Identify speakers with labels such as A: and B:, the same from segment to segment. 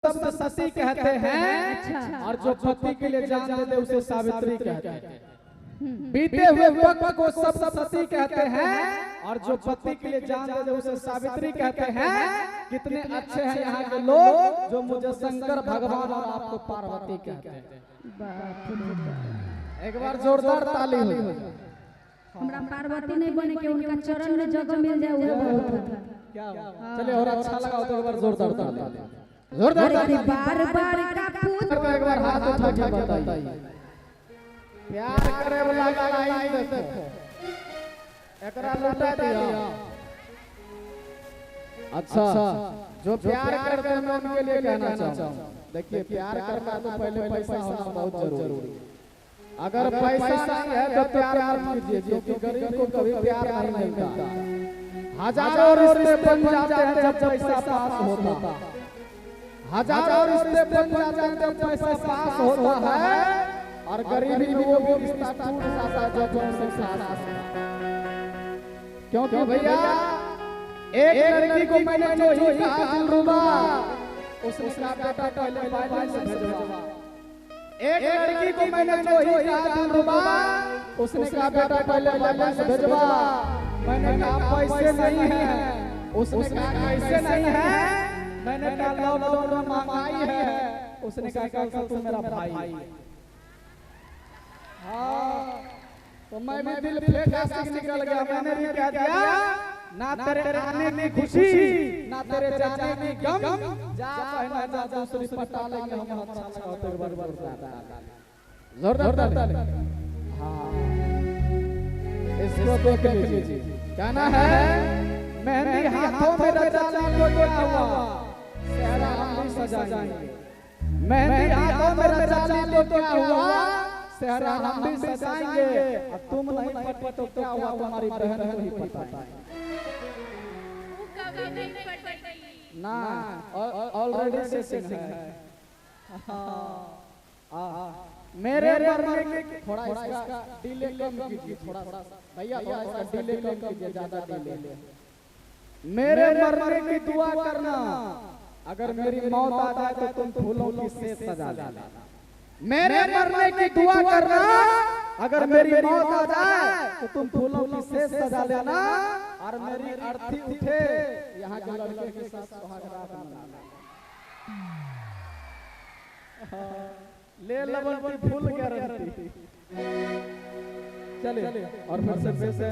A: शब्द सती कहते हैं और जो पति के लिए जान दे दे उसे सावित्री कहते हैं। बीते हुए वक्त को शब्द सती कहते हैं और जो पति के लिए जान दे दे उसे सावित्री कहते हैं। कितने अच्छे हैं यहाँ के लोग जो मुझे शंकर भगवान और आपको पार्वती कहते हैं। एक बार जोरदार ताली हो।
B: हमरा पार्वती नहीं बने के उनका चरण में जगह मिल जाए वो बहुत है।
A: क्या चलिए और अच्छा लगा तो एक बार जोरदार ताली। जोरदार ताली।
B: बार बार का पूत
A: एक बार हाथ उठा के बताइए। प्यार करे वाला लाइन देखो एकरा लौटा दिया। अच्छा जो प्यार करते हैं मैं उनके लिए कहना चाहता हूँ। देखिए प्यार करना तो पहले पैसा होना बहुत जरूरी है। अगर पैसा नहीं है तो प्यार मत कीजिए क्योंकि गरीब को कभी प्यार नहीं मिलता। हजारों रिश्ते बन जाते हैं जब पैसा पास होता। हजारों रिश्ते बन जाते हैं जब पैसा पास होता है और गरीबी में वो भी रिश्ता टूट जाता है जब उनसे साथ। क्योंकि भैया एक लड़की को मैंने जो ही कहा दिलरुबा उसने कहा बेटा पहले बाइबल से भेजवा। एक लड़की को मैंने जो ही कहा दिलरुबा उसने कहा बेटा पहले बाइबल से भेजवा। मैंने कहा पैसे नहीं है। उसने कहा पैसे नहीं है। मैंने कहा लॉकडाउन में महंगाई है। उसने कहा तू मेरा भाई है। हाँ तो मैं भी दिल फेंका से निकल गया। मैंने भी कह दिया ना तेरे आने में खुशी ना तेरे जाने में गम। जा पहना जा दूसरी पटा लेंगे हम अच्छा लगा तो एक बार जोरदार ताली। हाँ इसको देख लीजिए कहना है मेहंदी हाथों में रचा ली तो क्या हुआ सेहरा हम भी सजाएंगे। मेहंदी हाथों में रचा ली तो क्या हुआ सेहरा हम भी सजाएंगे। अब तुम नहीं पटी तो क्या हुआ तुम्हारी बहन को ही पटाएंगे। ना ऑलरेडी सेटिंग है। मेरे मरने के थोड़ा इसका डिले कम कीजिए। थोड़ा भैया थोड़ा इसका डिले कम कीजिए ज्यादा डिले। मेरे मरने की दुआ करना अगर मेरी मौत आ जाए तो तुम फूलों की सेज सजा देना। मेरे मरने की दुआ करना अगर मेरी मौत आ जाए तो तुम फूलों की सेज सजा लेना और मेरी अर्थी उठे यहाँ के लड़के के साथ सुहागरात मनाना। ले लेवल की फूल गारंटी। चलिए और फिर से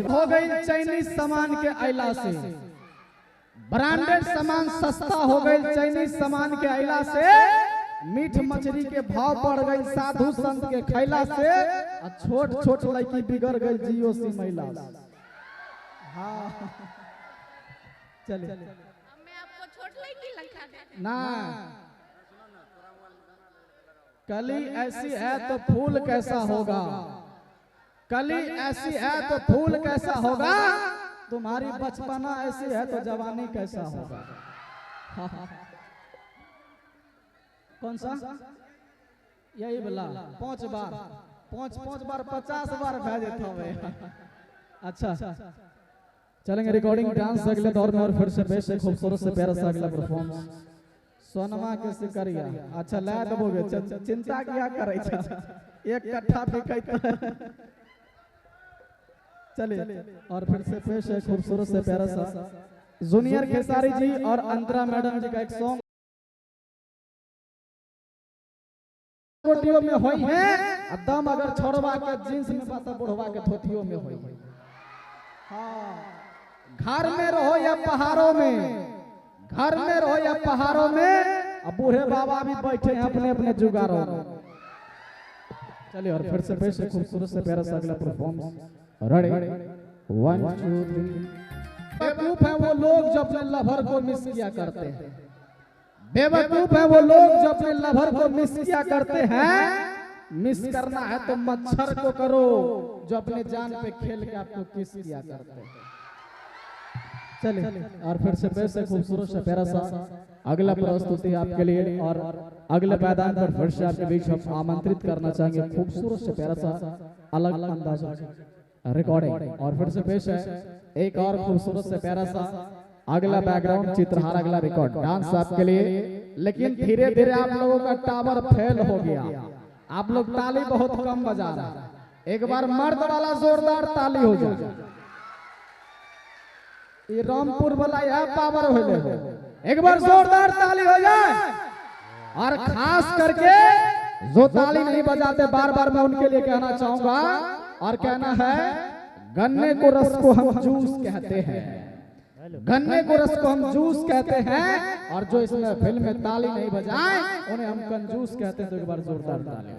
A: हो गई चाइनीज सामान के आइला से ब्रांडेड सामान सस्ता हो गई। चाइनीज सामान के आइला से मीठ मछली के भाव बढ़ गई साधु संत के खैला से। छोट छोट लड़की बिगड़ गई जियो सी महिला। हाँ चलिए
C: मैं आपको छोट लड़की लगता है
A: ना कली ऐसी है तो फूल कैसा होगा। कली ऐसी है तो फूल कैसा होगा। तुम्हारी बचपना ऐसी है तो जवानी कैसा होगा। कौन सा यही बोला 5 बार 5 बार 50 बार भेजे थे। अच्छा चलेंगे रिकॉर्डिंग डांस अगले दौर में और फिर से बेश खूबसूरत से प्यारा सा अगला परफॉर्मेंस सोनमा के सिकरिया। अच्छा ला देबोगे चिंता किया करे एक कट्ठा फेंकै। चलिए और फिर से पेश है खूबसूरत से प्यारा सा जूनियर खेसारी जी और अंतरा मैडम जी का एक सॉन्ग कोटियों में होई है। दम अगर छोड़वा के जींस में बात बुढ़वा के धोतियों में होई है। हाँ घर में रहो या पहाड़ों में घर में रहो या पहाड़ों में अब बूढ़े बाबा भी बैठे हैं अपने अपने जुगारों में। चलिए और फिर से पेश है खूबसूरत से प्यारा सा अगला परफॉर्मेंस। रेडी 1 2 3। बेवकूफ है वो लोग जो अपने लवर को मिस किया करते हैं। बेवकूफ है वो लोग जो अपने लवर को मिस किया करते हैं। मिस करना है तो मच्छर को करो जो अपने जान पे खेल के आपको किस किया करते हैं। चलिए और फिर से पेश है खूबसूरत से प्यारा सा अगला प्रस्तुति आपके लिए। और अगले मैदान पर फिर से आपके बीच हम आमंत्रित करना चाहेंगे खूबसूरत से प्यारा सा अलग अंदाज रिकॉर्डिंग। और फिर से पेश है एक और खूबसूरत से प्यारा सा अगला बैकग्राउंड चित्रहार अगला रिकॉर्ड डांस आपके लिए। लेकिन धीरे धीरे आप लोगों का टावर फेल हो गया। आप लोग ताली बहुत कम बजा रहे हैं। एक बार मर्द वाला जोरदार ताली हो जाए। ये रामपुर वाला यह पावर हो जाए। एक बार जोरदार ताली हो जाए। और खास करके जो ताली नहीं बजाते बार बार मैं उनके लिए कहना चाहूंगा और कहना है, गन्ने को रस को हम जूस कहते हैं, गन्ने को रस को हम जूस कहते हैं, और जो इसमें फिल्म में ताली नहीं बजाए उन्हें हम कंजूस कहते हैं। तो एक बार जोरदार ताली।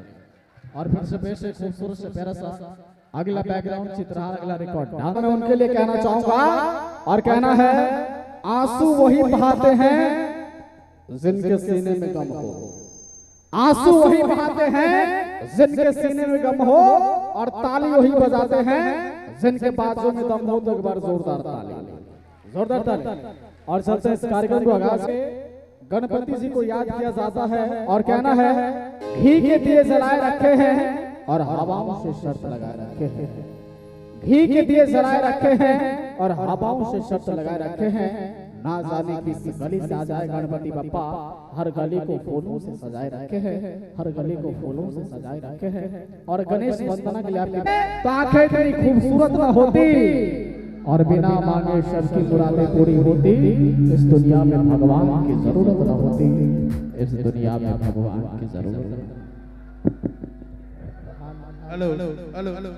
A: और फिर से पेश है खूबसूरत से प्यारा सा अगला बैकग्राउंड चित्रहार, अगला रिकॉर्ड मैं उनके लिए कहना चाहूंगा और कहना है, आंसू वही बहाते हैं जिनके सीने में गम हो, आंसू वही बहाते हैं जिनके सीने में गम हो, और ताली वही बजाते हैं जिनके बाजू में दम हो। तो एक बार जोरदार ताली, जोरदार ताली। और चलते हैं इस कार्यक्रम को आगाज के गणपति जी को याद किया जाता है और कहना है, घी के दिए जलाए रखे हैं और हवाओं से शर्त लगाए रखे हैं, घी के दिए जलाए रखे हैं और हवाओं से शर्त लगाए रखे हैं, ना जाने किस गली से आ जाए गणपति बप्पा, हर गली को फूलों से सजाए रखे हैं, हर गली को फूलों से सजाए रखे हैं। और गणेश वंदना के लिए आपकी आंखें इतनी खूबसूरत न होती और बिना मांगे सबकी मुरादें पूरी होती, इस दुनिया में भगवान की जरूरत न होती, इस दुनिया में भगवान की जरूरत। Hello hello hello.